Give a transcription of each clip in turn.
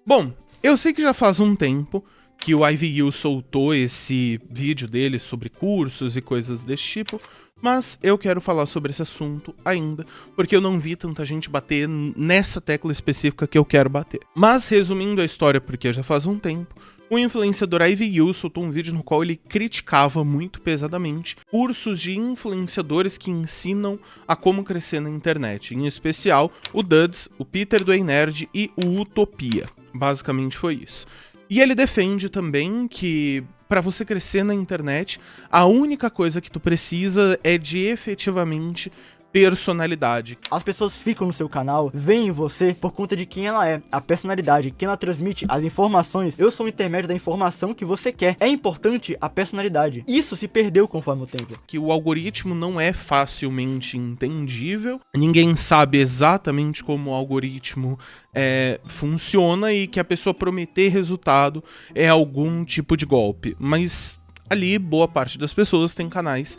Bom, eu sei que já faz um tempo que o IVU soltou esse vídeo dele sobre cursos e coisas desse tipo, mas eu quero falar sobre esse assunto ainda, porque eu não vi tanta gente bater nessa tecla específica que eu quero bater. Mas, resumindo a história, porque já faz um tempo, o influenciador IVU soltou um vídeo no qual ele criticava muito pesadamente cursos de influenciadores que ensinam a como crescer na internet, em especial o Duds, o Peter do Ei Nerd e o Utopia. Basicamente foi isso. E ele defende também que para você crescer na internet, a única coisa que tu precisa é de efetivamente personalidade. As pessoas ficam no seu canal, veem você por conta de quem ela é, a personalidade, quem ela transmite, as informações. Eu sou o intermédio da informação que você quer. É importante a personalidade. Isso se perdeu conforme o tempo. Que o algoritmo não é facilmente entendível, ninguém sabe exatamente como o algoritmo funciona e que a pessoa prometer resultado é algum tipo de golpe. Mas ali, boa parte das pessoas tem canais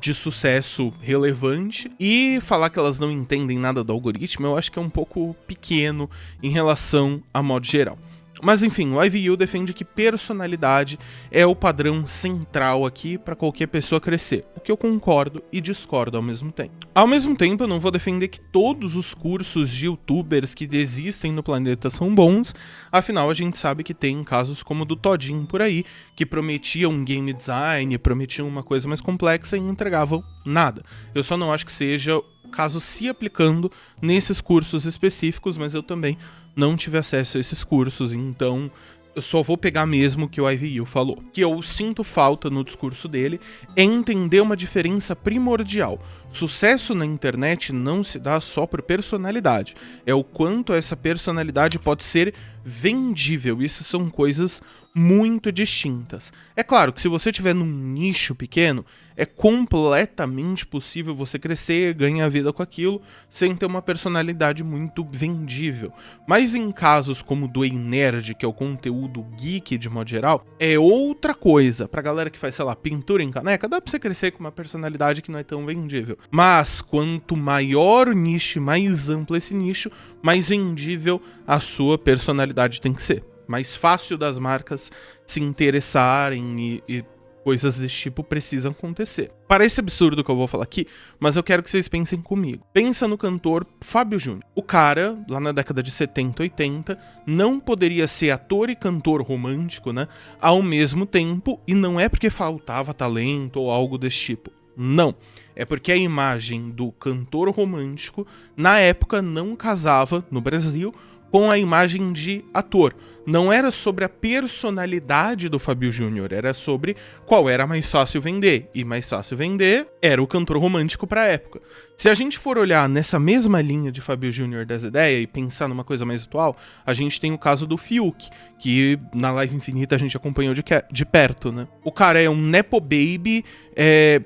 de sucesso relevante, e falar que elas não entendem nada do algoritmo eu acho que é um pouco pequeno em relação a modo geral. Mas enfim, o IVU defende que personalidade é o padrão central aqui para qualquer pessoa crescer, o que eu concordo e discordo ao mesmo tempo. Ao mesmo tempo, eu não vou defender que todos os cursos de youtubers que existem no planeta são bons, afinal a gente sabe que tem casos como o do Todinho por aí, que prometiam um game design, prometiam uma coisa mais complexa e não entregavam nada. Eu só não acho que seja o caso se aplicando nesses cursos específicos, mas eu também não tive acesso a esses cursos, então eu só vou pegar mesmo o que o IVU falou. O que eu sinto falta no discurso dele é entender uma diferença primordial. Sucesso na internet não se dá só por personalidade, é o quanto essa personalidade pode ser vendível. Isso são coisas muito distintas. É claro que se você estiver num nicho pequeno, é completamente possível você crescer, ganhar vida com aquilo, sem ter uma personalidade muito vendível. Mas em casos como o do Ei Nerd, que é o conteúdo geek de modo geral, é outra coisa. Pra galera que faz, sei lá, pintura em caneca, dá pra você crescer com uma personalidade que não é tão vendível. Mas quanto maior o nicho, mais amplo esse nicho, mais vendível a sua personalidade tem que ser. Mais fácil das marcas se interessarem e coisas desse tipo precisam acontecer. Parece absurdo o que eu vou falar aqui, mas eu quero que vocês pensem comigo. Pensa no cantor Fábio Júnior. O cara, lá na década de 70, 80, não poderia ser ator e cantor romântico, né, ao mesmo tempo, e não é porque faltava talento ou algo desse tipo. Não, é porque a imagem do cantor romântico, na época, não casava, no Brasil, com a imagem de ator. Não era sobre a personalidade do Fábio Júnior, era sobre qual era mais fácil vender. E mais fácil vender era o cantor romântico para a época. Se a gente for olhar nessa mesma linha de Fábio Júnior das ideias e pensar numa coisa mais atual, a gente tem o caso do Fiuk, que na Live Infinita a gente acompanhou de perto, né? O cara é um nepo baby,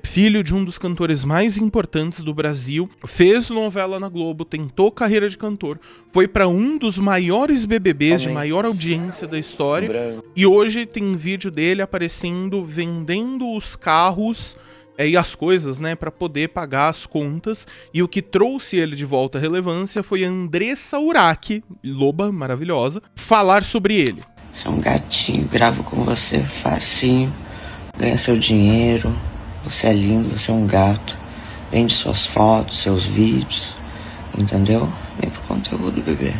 filho de um dos cantores mais importantes do Brasil, fez novela na Globo, tentou carreira de cantor, foi para um dos maiores BBBs de maior audiência da história, e hoje tem vídeo dele aparecendo vendendo os carros e as coisas, né, pra poder pagar as contas, e o que trouxe ele de volta à relevância foi a Andressa Urach, loba maravilhosa, falar sobre ele. Você é um gatinho, gravo com você facinho, ganha seu dinheiro, você é lindo, você é um gato, vende suas fotos, seus vídeos, entendeu? Vem pro conteúdo, bebê.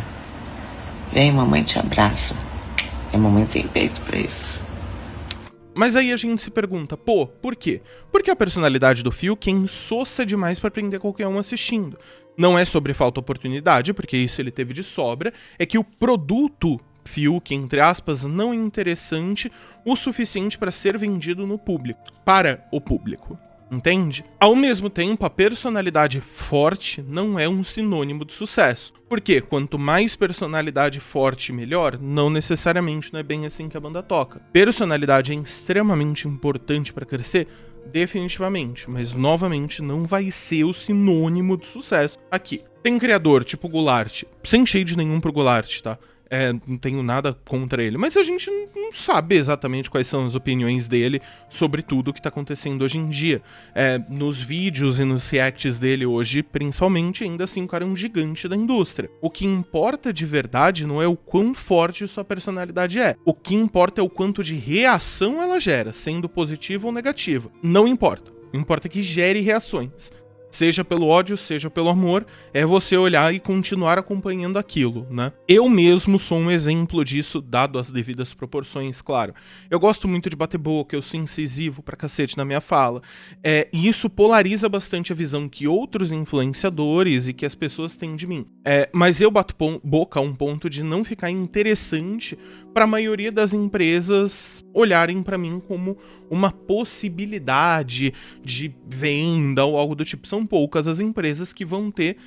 Vem, mamãe te abraça, e a mamãe tem peito pra isso. Mas aí a gente se pergunta, pô, por quê? Porque a personalidade do Fiuk é insossa demais pra prender qualquer um assistindo. Não é sobre falta de oportunidade, porque isso ele teve de sobra, é que o produto Fiuk, entre aspas, não é interessante o suficiente para ser vendido no público, para o público. Entende? Ao mesmo tempo, a personalidade forte não é um sinônimo de sucesso. Porque quanto mais personalidade forte, melhor, não necessariamente não é bem assim que a banda toca. Personalidade é extremamente importante para crescer? Definitivamente, mas novamente não vai ser o sinônimo de sucesso aqui. Tem criador tipo Goulart, sem shade nenhum pro Goulart, tá? não tenho nada contra ele, mas a gente não sabe exatamente quais são as opiniões dele sobre tudo que tá acontecendo hoje em dia. Nos vídeos e nos reacts dele hoje, principalmente, ainda assim o cara é um gigante da indústria. O que importa de verdade não é o quão forte sua personalidade é. O que importa é o quanto de reação ela gera, sendo positiva ou negativa. Não importa. Importa que gere reações. Seja pelo ódio, seja pelo amor, é você olhar e continuar acompanhando aquilo, né? Eu mesmo sou um exemplo disso, dado as devidas proporções, claro. Eu gosto muito de bater boca, eu sou incisivo pra cacete na minha fala. E isso polariza bastante a visão que outros influenciadores e que as pessoas têm de mim. Mas eu bato boca a um ponto de não ficar interessante pra maioria das empresas olharem pra mim como uma possibilidade de venda ou algo do tipo. São poucas as empresas que vão ter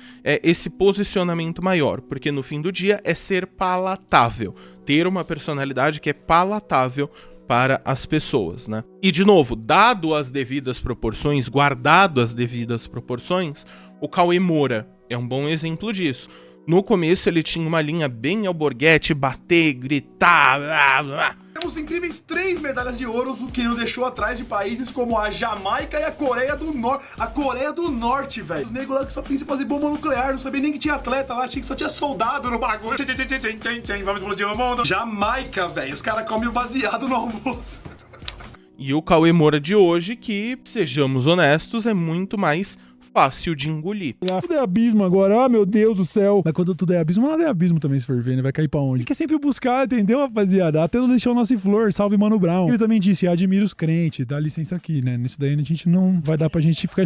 esse posicionamento maior, porque no fim do dia é ser palatável, ter uma personalidade que é palatável para as pessoas, né? E de novo, dado as devidas proporções, guardado as devidas proporções, o Cauê Moura é um bom exemplo disso. No começo ele tinha uma linha bem alborguete, bater, gritar, blá, blá. Temos incríveis 3 medalhas de ouro, o que nos deixou atrás de países como a Jamaica e a Coreia do Norte. A Coreia do Norte, velho. Os negros lá que só pensam em fazer bomba nuclear, não sabia nem que tinha atleta lá, achei que só tinha soldado no bagulho. Vamos explodir o mundo. Jamaica, velho. Os caras comem baseado no almoço. E o Cauê Moura de hoje, que, sejamos honestos, é muito mais fácil de engolir. Tudo é abismo agora, meu Deus do céu. Mas quando tudo é abismo, nada é abismo também, se for ver, né? Vai cair pra onde? Tem que sempre buscar, entendeu, rapaziada? Até não deixar o nosso flor, salve Mano Brown. Ele também disse, admira os crentes, dá licença aqui, né? Nisso daí a gente não vai dar pra gente ficar...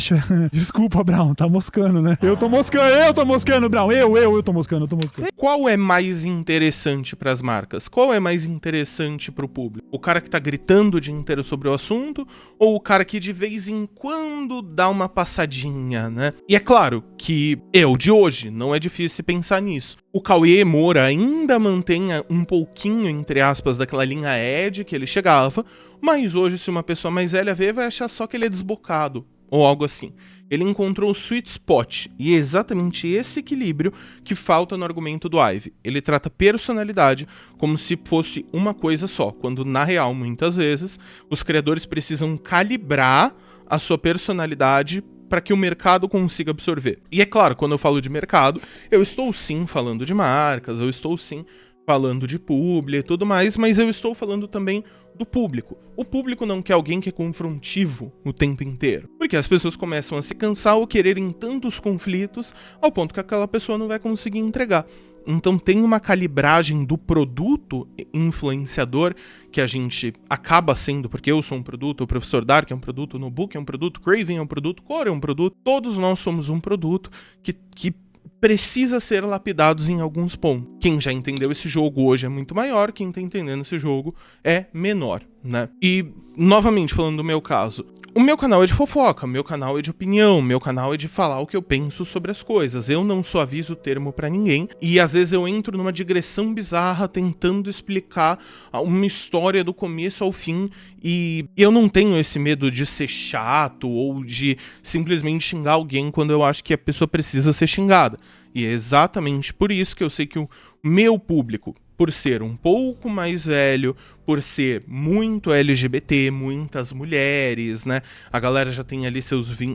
Desculpa, Brown, tá moscando, né? Eu tô moscando, Brown. Eu tô moscando. Qual é mais interessante pras marcas? Qual é mais interessante pro público? O cara que tá gritando o dia inteiro sobre o assunto ou o cara que de vez em quando dá uma passadinha, né? E é claro que de hoje, não é difícil pensar nisso. O Cauê Moura ainda mantém um pouquinho, entre aspas, daquela linha Ed que ele chegava, mas hoje, se uma pessoa mais velha ver, vai achar só que ele é desbocado, ou algo assim. Ele encontrou o sweet spot, e é exatamente esse equilíbrio que falta no argumento do Ive. Ele trata personalidade como se fosse uma coisa só, quando na real, muitas vezes, os criadores precisam calibrar a sua personalidade para que o mercado consiga absorver. E é claro, quando eu falo de mercado, eu estou sim falando de marcas, eu estou sim falando de publi e tudo mais, mas eu estou falando também do público. O público não quer alguém que é confrontivo o tempo inteiro, porque as pessoas começam a se cansar ou quererem tantos conflitos ao ponto que aquela pessoa não vai conseguir entregar. Então tem uma calibragem do produto influenciador que a gente acaba sendo, porque eu sou um produto, o Professor Dark é um produto, o Nobook é um produto, Craven é um produto, Core é um produto, todos nós somos um produto que precisa ser lapidados em alguns pontos. Quem já entendeu esse jogo hoje é muito maior, quem tá entendendo esse jogo é menor, né? E, novamente, falando do meu caso, o meu canal é de fofoca, meu canal é de opinião, meu canal é de falar o que eu penso sobre as coisas. Eu não suavizo o termo pra ninguém e às vezes eu entro numa digressão bizarra tentando explicar uma história do começo ao fim e eu não tenho esse medo de ser chato ou de simplesmente xingar alguém quando eu acho que a pessoa precisa ser xingada. E é exatamente por isso que eu sei que o meu público, por ser um pouco mais velho, por ser muito LGBT, muitas mulheres, né? A galera já tem ali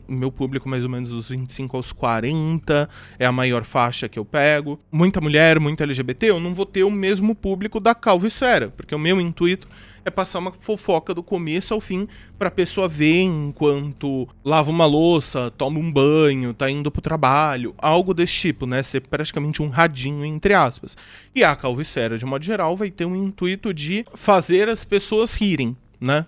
meu público mais ou menos dos 25 aos 40, é a maior faixa que eu pego. Muita mulher, muito LGBT, eu não vou ter o mesmo público da Calvicera, porque o meu intuito é passar uma fofoca do começo ao fim pra pessoa ver enquanto lava uma louça, toma um banho, tá indo pro trabalho, algo desse tipo, né? Ser praticamente um radinho, entre aspas. E a Calvicera, de modo geral, vai ter um intuito de fazer as pessoas rirem, né?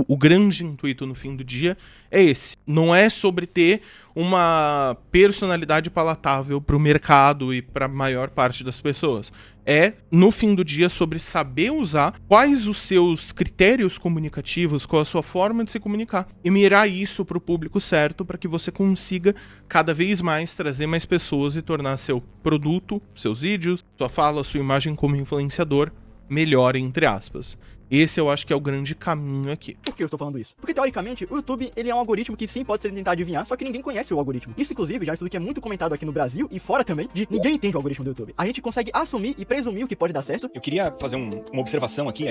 O grande intuito no fim do dia é esse. Não é sobre ter uma personalidade palatável pro mercado e pra maior parte das pessoas. É, no fim do dia, sobre saber usar quais os seus critérios comunicativos, qual a sua forma de se comunicar e mirar isso pro público certo para que você consiga cada vez mais trazer mais pessoas e tornar seu produto, seus vídeos, sua fala, sua imagem como influenciador melhor, entre aspas. Esse eu acho que é o grande caminho aqui. Por que eu estou falando isso? Porque, teoricamente, o YouTube, ele é um algoritmo que sim pode ser tentar adivinhar, só que ninguém conhece o algoritmo. Isso, inclusive, já é um estudo que é muito comentado aqui no Brasil e fora também, de ninguém entende o algoritmo do YouTube. A gente consegue assumir e presumir o que pode dar certo. Eu queria fazer uma observação aqui,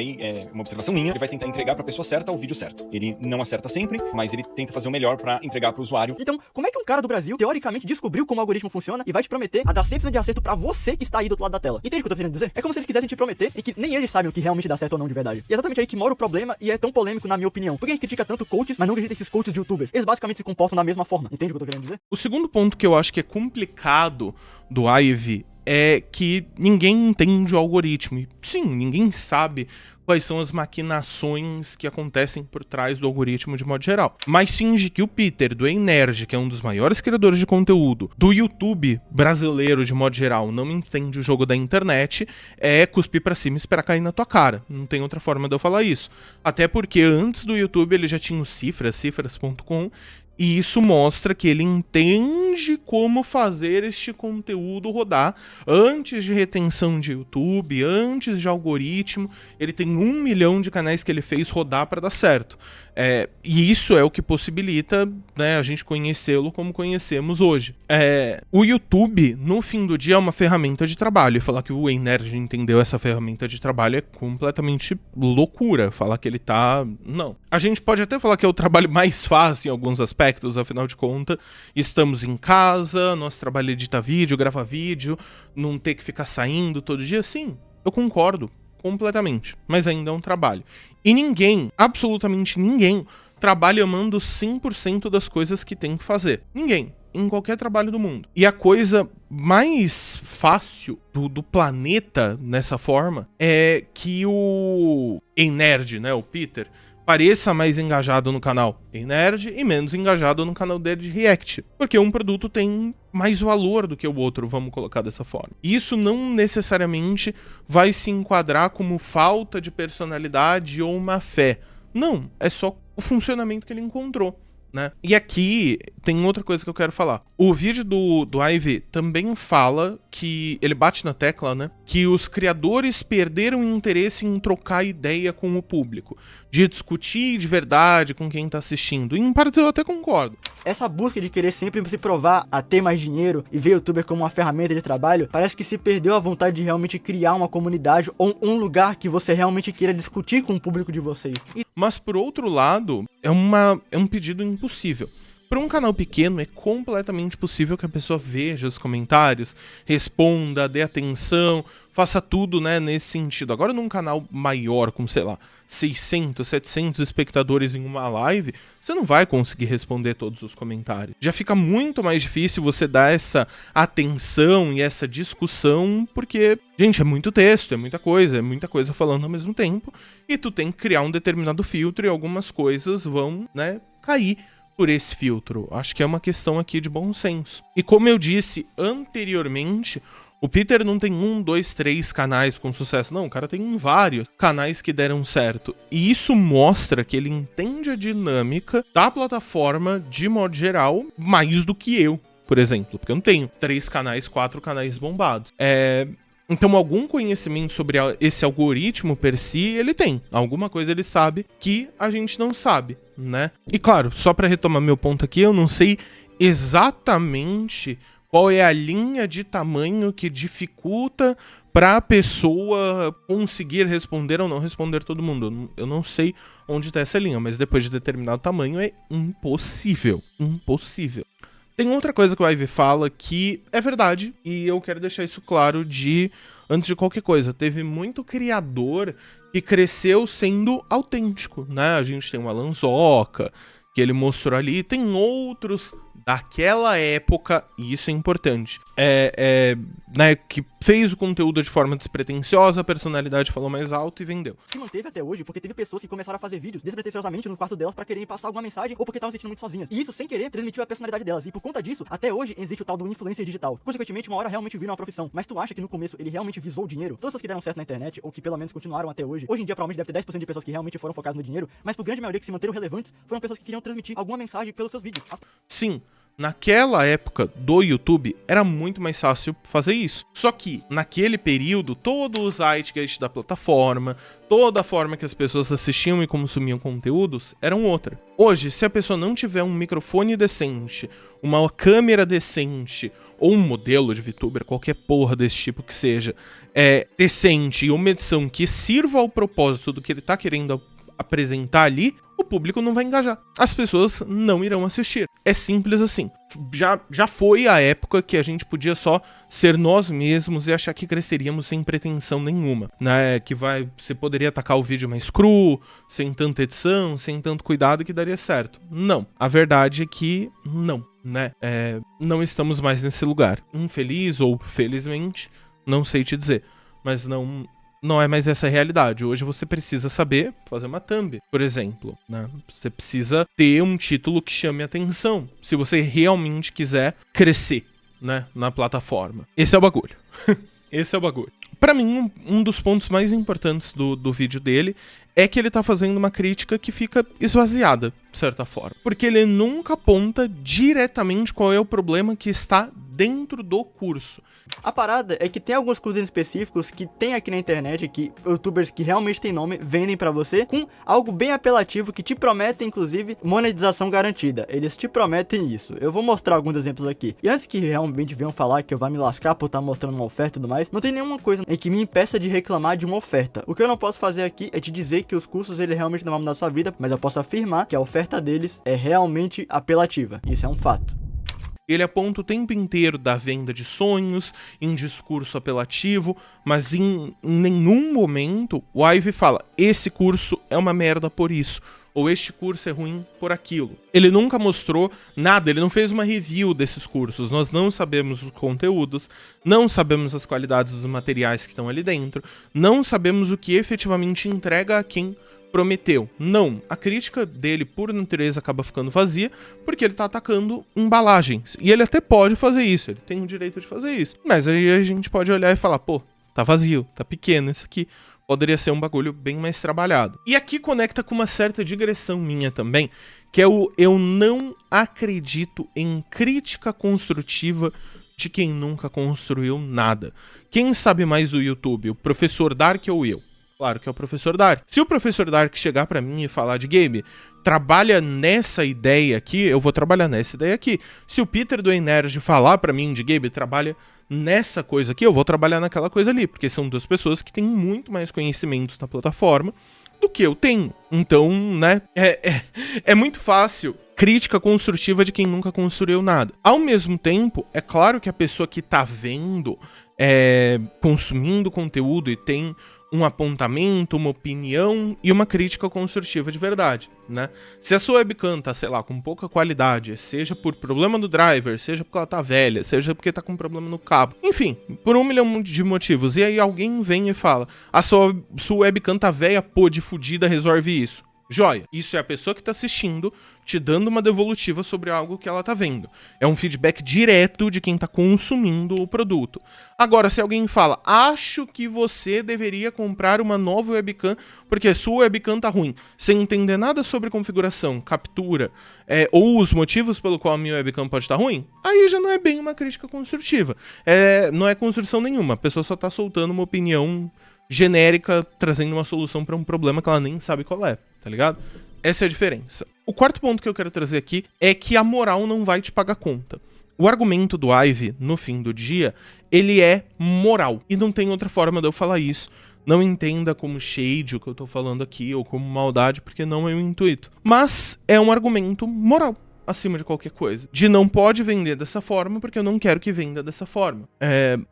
uma observação minha. Ele vai tentar entregar pra pessoa certa o vídeo certo. Ele não acerta sempre, mas ele tenta fazer o melhor pra entregar pro usuário. Então, como é que um cara do Brasil, teoricamente, descobriu como o algoritmo funciona e vai te prometer a dar 100% de acerto pra você que está aí do outro lado da tela? Entende o que eu tô querendo dizer? É como se eles quisessem te prometer e que nem eles sabem o que realmente dá certo ou não de verdade. E é exatamente aí que mora o problema e é tão polêmico na minha opinião. Por que a gente critica tanto coaches, mas não critica esses coaches de youtubers? Eles basicamente se comportam da mesma forma. Entende o que eu tô querendo dizer? O segundo ponto que eu acho que é complicado do Ivy é que ninguém entende o algoritmo. E, sim, ninguém sabe quais são as maquinações que acontecem por trás do algoritmo de modo geral. Mas finge que o Peter, do Ei Nerd, que é um dos maiores criadores de conteúdo, do YouTube brasileiro de modo geral, não entende o jogo da internet, é cuspir pra cima e esperar cair na tua cara. Não tem outra forma de eu falar isso. Até porque antes do YouTube ele já tinha o cifras.com, e isso mostra que ele entende como fazer este conteúdo rodar antes de retenção de YouTube, antes de algoritmo. Ele tem 1 milhão de canais que ele fez rodar para dar certo. E isso é o que possibilita, né, a gente conhecê-lo como conhecemos hoje. O YouTube, no fim do dia, é uma ferramenta de trabalho. E falar que o Ei Nerd entendeu essa ferramenta de trabalho é completamente loucura. Falar que ele tá... Não. A gente pode até falar que é o trabalho mais fácil em alguns aspectos, afinal de contas, estamos em casa, nosso trabalho é editar vídeo, gravar vídeo, não ter que ficar saindo todo dia. Sim, eu concordo completamente, mas ainda é um trabalho. E ninguém, absolutamente ninguém, trabalha amando 100% das coisas que tem que fazer. Ninguém, em qualquer trabalho do mundo. E a coisa mais fácil do planeta, nessa forma, é que o Ei Nerd, né, o Peter, pareça mais engajado no canal Ei Nerd e menos engajado no canal dele de React. Porque um produto tem mais valor do que o outro, vamos colocar dessa forma. Isso não necessariamente vai se enquadrar como falta de personalidade ou má fé. Não, é só o funcionamento que ele encontrou, né? E aqui tem outra coisa que eu quero falar. O vídeo do Ivy também fala que, ele bate na tecla, né, que os criadores perderam o interesse em trocar ideia com o público, de discutir de verdade com quem tá assistindo. E em parte eu até concordo. Essa busca de querer sempre se provar a ter mais dinheiro e ver o youtuber como uma ferramenta de trabalho, parece que se perdeu a vontade de realmente criar uma comunidade ou um lugar que você realmente queira discutir com o público de vocês. Mas por outro lado, é um pedido impossível. Para um canal pequeno é completamente possível que a pessoa veja os comentários, responda, dê atenção, faça tudo, né, nesse sentido. Agora num canal maior, com, sei lá, 600, 700 espectadores em uma live, você não vai conseguir responder todos os comentários. Já fica muito mais difícil você dar essa atenção e essa discussão, porque, gente, é muito texto, é muita coisa falando ao mesmo tempo, e tu tem que criar um determinado filtro e algumas coisas vão, né, cair por esse filtro. Acho que é uma questão aqui de bom senso. E como eu disse anteriormente, o Peter não tem 1, 2, 3 canais com sucesso. Não, o cara tem vários canais que deram certo. E isso mostra que ele entende a dinâmica da plataforma de modo geral mais do que eu, por exemplo. Porque eu não tenho 3 canais, 4 canais bombados. Então, algum conhecimento sobre esse algoritmo per si, ele tem. Alguma coisa ele sabe que a gente não sabe, né? E claro, só para retomar meu ponto aqui, eu não sei exatamente qual é a linha de tamanho que dificulta para a pessoa conseguir responder ou não responder todo mundo. Eu não sei onde está essa linha, mas depois de determinado tamanho é impossível. Impossível. Tem outra coisa que o Ivy fala que é verdade, e eu quero deixar isso claro antes de qualquer coisa. Teve muito criador que cresceu sendo autêntico, né? A gente tem o Alan Zoca, que ele mostrou ali, tem outros daquela época, e isso é importante, né, que fez o conteúdo de forma despretensiosa, a personalidade falou mais alto e vendeu. Se manteve até hoje porque teve pessoas que começaram a fazer vídeos despretensiosamente no quarto delas pra quererem passar alguma mensagem ou porque estavam se sentindo muito sozinhas. E isso, sem querer, transmitiu a personalidade delas. E por conta disso, até hoje, existe o tal do influencer digital. Consequentemente, uma hora realmente viram uma profissão. Mas tu acha que no começo ele realmente visou o dinheiro? Todas as que deram certo na internet, ou que pelo menos continuaram até hoje, hoje em dia provavelmente deve ter 10% de pessoas que realmente foram focadas no dinheiro, mas por grande maioria que se manteram relevantes, foram pessoas que queriam transmitir alguma mensagem pelos seus vídeos. Sim, Naquela época do YouTube, era muito mais fácil fazer isso. Só que, naquele período, todo o zeitgeist da plataforma, toda a forma que as pessoas assistiam e consumiam conteúdos, eram outra. Hoje, se a pessoa não tiver um microfone decente, uma câmera decente, ou um modelo de VTuber, qualquer porra desse tipo que seja, decente e uma edição que sirva ao propósito do que ele tá querendo apresentar ali, o público não vai engajar. As pessoas não irão assistir. É simples assim. Já foi a época que a gente podia só ser nós mesmos e achar que cresceríamos sem pretensão nenhuma, né? Que você poderia atacar o vídeo mais cru, sem tanta edição, sem tanto cuidado, que daria certo. Não. A verdade é que não, né? Não estamos mais nesse lugar. Infeliz ou felizmente, não sei te dizer. Mas não é mais essa a realidade. Hoje você precisa saber fazer uma thumb, por exemplo, né? Você precisa ter um título que chame a atenção, se você realmente quiser crescer, né, na plataforma. Esse é o bagulho. Esse é o bagulho. Pra mim, um dos pontos mais importantes do vídeo dele é que ele tá fazendo uma crítica que fica esvaziada, de certa forma. Porque ele nunca aponta diretamente qual é o problema que está dentro do curso. A parada é que tem alguns cursos específicos que tem aqui na internet, que youtubers que realmente tem nome vendem pra você com algo bem apelativo que te promete, inclusive, monetização garantida. Eles te prometem isso. Eu vou mostrar alguns exemplos aqui. E antes que realmente venham falar que eu vou me lascar por estar mostrando uma oferta e tudo mais, não tem nenhuma coisa em que me impeça de reclamar de uma oferta. O que eu não posso fazer aqui é te dizer que os cursos ele realmente não vão mudar a sua vida, mas eu posso afirmar que a oferta deles é realmente apelativa. Isso é um fato. Ele aponta o tempo inteiro da venda de sonhos, em discurso apelativo, mas em nenhum momento o Ivy fala, esse curso é uma merda por isso, ou este curso é ruim por aquilo. Ele nunca mostrou nada, ele não fez uma review desses cursos, nós não sabemos os conteúdos, não sabemos as qualidades dos materiais que estão ali dentro, não sabemos o que efetivamente entrega a quem prometeu. Não, a crítica dele por natureza acaba ficando vazia porque ele tá atacando embalagens. E ele até pode fazer isso, ele tem o direito de fazer isso. Mas aí a gente pode olhar e falar, pô, tá vazio, tá pequeno isso aqui. Poderia ser um bagulho bem mais trabalhado. E aqui conecta com uma certa digressão minha também, que é o eu não acredito em crítica construtiva de quem nunca construiu nada. Quem sabe mais do YouTube, o Professor Dark ou eu? Claro que é o Professor Dark. Se o Professor Dark chegar pra mim e falar de game, trabalha nessa ideia aqui, eu vou trabalhar nessa ideia aqui. Se o Peter do Nerd falar pra mim de game, trabalha nessa coisa aqui, eu vou trabalhar naquela coisa ali, porque são duas pessoas que têm muito mais conhecimentos na plataforma do que eu tenho. Então, né, é muito fácil crítica construtiva de quem nunca construiu nada. Ao mesmo tempo, é claro que a pessoa que tá vendo, consumindo conteúdo e tem um apontamento, uma opinião e uma crítica construtiva de verdade, né? Se a sua webcam tá, sei lá, com pouca qualidade, seja por problema do driver, seja porque ela tá velha, seja porque tá com problema no cabo, enfim, por 1 milhão de motivos, e aí alguém vem e fala, a sua webcam tá velha, pô, de fudida, resolve isso. Joia, isso é a pessoa que tá assistindo te dando uma devolutiva sobre algo que ela tá vendo. É um feedback direto de quem tá consumindo o produto. Agora, se alguém fala, acho que você deveria comprar uma nova webcam porque a sua webcam tá ruim, sem entender nada sobre configuração, captura, ou os motivos pelo qual a minha webcam pode estar ruim, aí já não é bem uma crítica construtiva. Não é construção nenhuma, a pessoa só tá soltando uma opinião genérica, trazendo uma solução para um problema que ela nem sabe qual é, tá ligado? Essa é a diferença. O quarto ponto que eu quero trazer aqui é que a moral não vai te pagar conta. O argumento do Ivy, no fim do dia, ele é moral. E não tem outra forma de eu falar isso. Não entenda como shade o que eu tô falando aqui, ou como maldade, porque não é o intuito. Mas é um argumento moral, acima de qualquer coisa. De não pode vender dessa forma, porque eu não quero que venda dessa forma.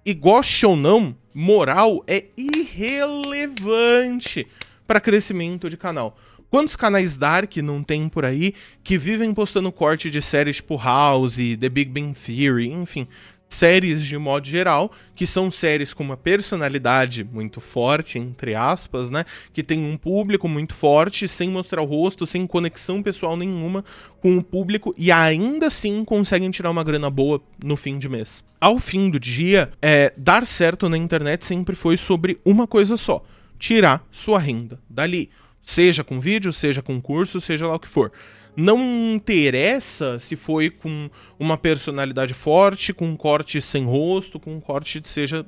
E goste ou não, moral é irrelevante para crescimento de canal. Quantos canais dark não tem por aí que vivem postando corte de séries tipo House, The Big Bang Theory, enfim, séries de modo geral, que são séries com uma personalidade muito forte, entre aspas, né? Que tem um público muito forte, sem mostrar o rosto, sem conexão pessoal nenhuma com o público, e ainda assim conseguem tirar uma grana boa no fim de mês. Ao fim do dia, dar certo na internet sempre foi sobre uma coisa só: tirar sua renda dali. Seja com vídeo, seja com curso, seja lá o que for. Não interessa se foi com uma personalidade forte, com um corte sem rosto, com um corte seja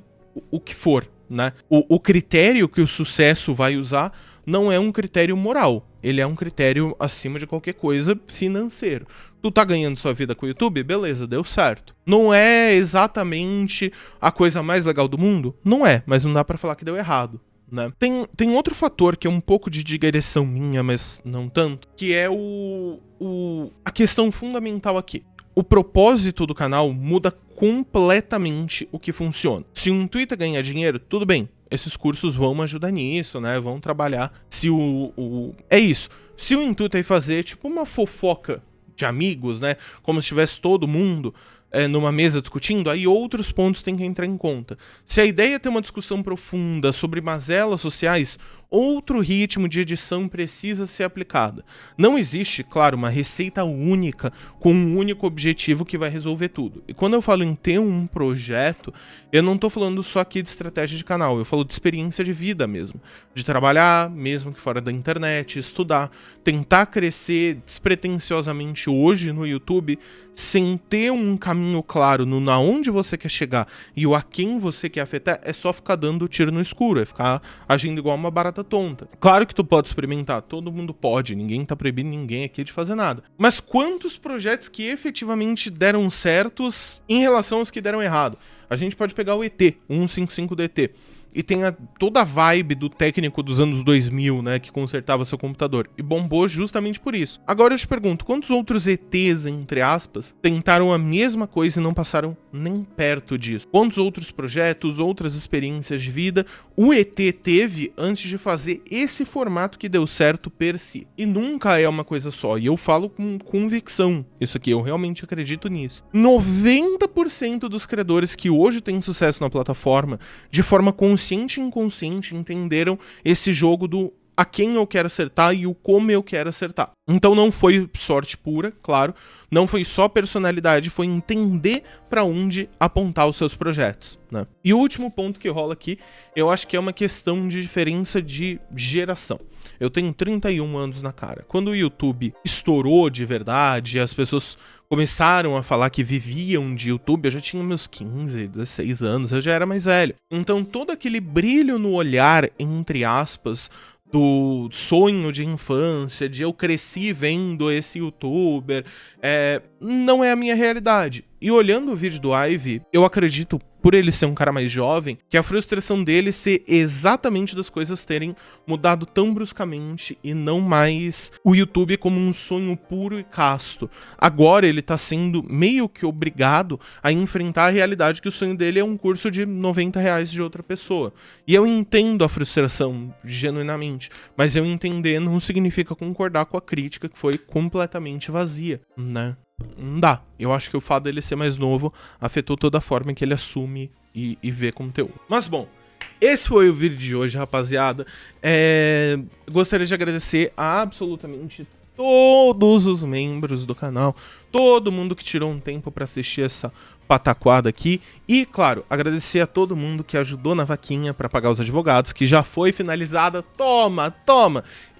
o que for, né? O critério que o sucesso vai usar não é um critério moral. Ele é um critério, acima de qualquer coisa, financeiro. Tu tá ganhando sua vida com o YouTube? Beleza, deu certo. Não é exatamente a coisa mais legal do mundo? Não é, mas não dá pra falar que deu errado, né? Tem outro fator que é um pouco de digressão minha, mas não tanto, que é a questão fundamental aqui. O propósito do canal muda completamente o que funciona. Se o intuito é ganhar dinheiro, tudo bem. Esses cursos vão ajudar nisso, né? Vão trabalhar. Se é isso. Se o intuito é fazer, tipo, uma fofoca de amigos, né? Como se tivesse todo mundo numa mesa discutindo, aí outros pontos têm que entrar em conta. Se a ideia é ter uma discussão profunda sobre mazelas sociais, outro ritmo de edição precisa ser aplicado. Não existe, claro, uma receita única com um único objetivo que vai resolver tudo. E quando eu falo em ter um projeto, eu não tô falando só aqui de estratégia de canal, eu falo de experiência de vida mesmo. De trabalhar, mesmo que fora da internet, estudar, tentar crescer despretensiosamente hoje no YouTube, sem ter um caminho claro no na onde você quer chegar e o a quem você quer afetar, é só ficar dando tiro no escuro, é ficar agindo igual uma barata tonta. Claro que tu pode experimentar, todo mundo pode, ninguém tá proibindo ninguém aqui de fazer nada. Mas quantos projetos que efetivamente deram certos em relação aos que deram errado? A gente pode pegar o ET, 155 do ET. E tem toda a vibe do técnico dos anos 2000, né, que consertava seu computador. E bombou justamente por isso. Agora eu te pergunto, quantos outros ETs, entre aspas, tentaram a mesma coisa e não passaram nem perto disso? Quantos outros projetos, outras experiências de vida o ET teve antes de fazer esse formato que deu certo per si? E nunca é uma coisa só. E eu falo com convicção isso aqui, eu realmente acredito nisso. 90% dos criadores que hoje têm sucesso na plataforma, de forma consciente e inconsciente, entenderam esse jogo do a quem eu quero acertar e o como eu quero acertar. Então não foi sorte pura, claro, não foi só personalidade, foi entender para onde apontar os seus projetos, né? E o último ponto que rola aqui, eu acho que é uma questão de diferença de geração. Eu tenho 31 anos na cara. Quando o YouTube estourou de verdade, as pessoas começaram a falar que viviam de YouTube, eu já tinha meus 15, 16 anos, eu já era mais velho. Então todo aquele brilho no olhar, entre aspas, do sonho de infância, de eu cresci vendo esse youtuber, não é a minha realidade. E olhando o vídeo do Ivy, eu acredito, por ele ser um cara mais jovem, que a frustração dele ser exatamente das coisas terem mudado tão bruscamente e não mais o YouTube como um sonho puro e casto. Agora ele tá sendo meio que obrigado a enfrentar a realidade que o sonho dele é um curso de R$90 de outra pessoa. E eu entendo a frustração, genuinamente, mas eu entender não significa concordar com a crítica que foi completamente vazia, né? Não dá. Eu acho que o fato dele ser mais novo afetou toda a forma que ele assume e vê conteúdo. Mas bom, esse foi o vídeo de hoje, rapaziada. Gostaria de agradecer a absolutamente todos os membros do canal, todo mundo que tirou um tempo pra assistir essa pataquada aqui. E, claro, agradecer a todo mundo que ajudou na vaquinha pra pagar os advogados, que já foi finalizada. Toma!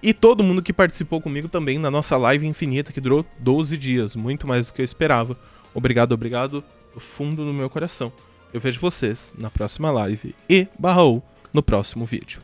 E todo mundo que participou comigo também na nossa live infinita, que durou 12 dias, muito mais do que eu esperava. Obrigado do fundo do meu coração. Eu vejo vocês na próxima live e /ou no próximo vídeo.